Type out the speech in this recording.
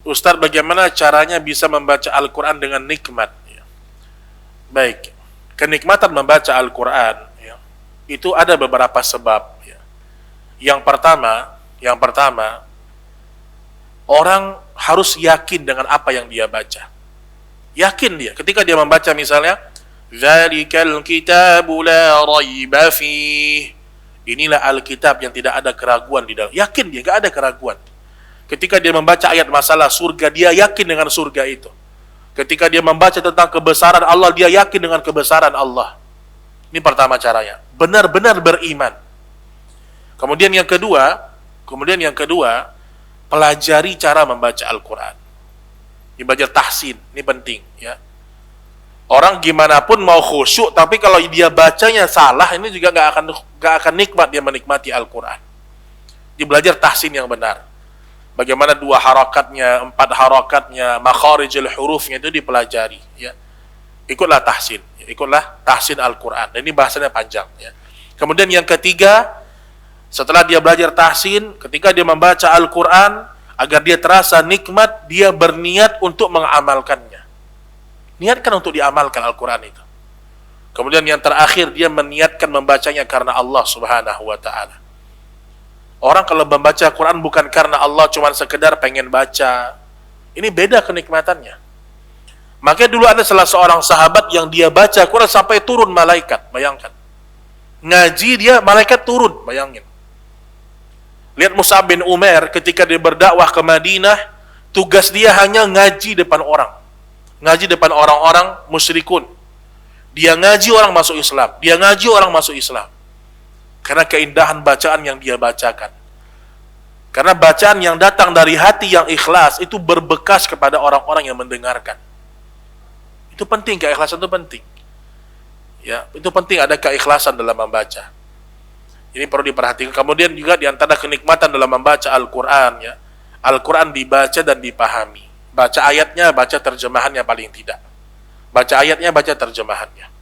Ustaz, bagaimana caranya bisa membaca Al-Quran dengan nikmat? Ya. Baik, kenikmatan membaca Al-Quran ya, itu ada beberapa sebab. Ya. Yang pertama, orang harus yakin dengan apa yang dia baca. Yakin dia, ketika dia membaca misalnya, Dzalikal kitabu la raiba fih. Inilah Alkitab yang tidak ada keraguan di dalam. Yakin dia, gak ada keraguan. Ketika dia membaca ayat masalah surga, dia yakin dengan surga itu. Ketika dia membaca tentang kebesaran Allah, dia yakin dengan kebesaran Allah. Ini pertama caranya. Benar-benar beriman. Kemudian yang kedua, pelajari cara membaca Al-Quran. Ini belajar tahsin, ini penting. Ya. Orang gimana pun mau khusyuk, tapi kalau dia bacanya salah, ini juga gak akan nikmat dia menikmati Al-Quran. Dia belajar tahsin yang benar. Bagaimana 2 harakatnya, 4 harakatnya, makharijul hurufnya itu dipelajari. Ya. Ikutlah tahsin Al-Quran. Dan ini bahasanya panjang. Ya. Kemudian yang ketiga, setelah dia belajar tahsin, ketika dia membaca Al-Quran, agar dia terasa nikmat, dia berniat untuk mengamalkannya. Niatkan untuk diamalkan Al-Quran itu. Kemudian yang terakhir, dia meniatkan membacanya karena Allah Subhanahu wa ta'ala. Orang kalau membaca Quran bukan karena Allah, cuma sekedar pengen baca, ini beda kenikmatannya. Makanya dulu ada salah seorang sahabat yang dia baca Quran sampai turun malaikat, bayangkan. Ngaji dia, malaikat turun, bayangin. Lihat Mus'ab bin Umair ketika dia berdakwah ke Madinah, tugas dia hanya ngaji depan orang. Ngaji depan orang-orang musyrikun. Dia ngaji orang masuk Islam. Karena keindahan bacaan yang dia bacakan. Karena bacaan yang datang dari hati yang ikhlas itu berbekas kepada orang-orang yang mendengarkan. Itu penting, keikhlasan itu penting. Ya, itu penting ada keikhlasan dalam membaca. Ini perlu diperhatikan. Kemudian juga di antara kenikmatan dalam membaca Al-Quran, ya, Al-Quran dibaca dan dipahami. Baca ayatnya, baca terjemahannya paling tidak. Baca ayatnya, baca terjemahannya.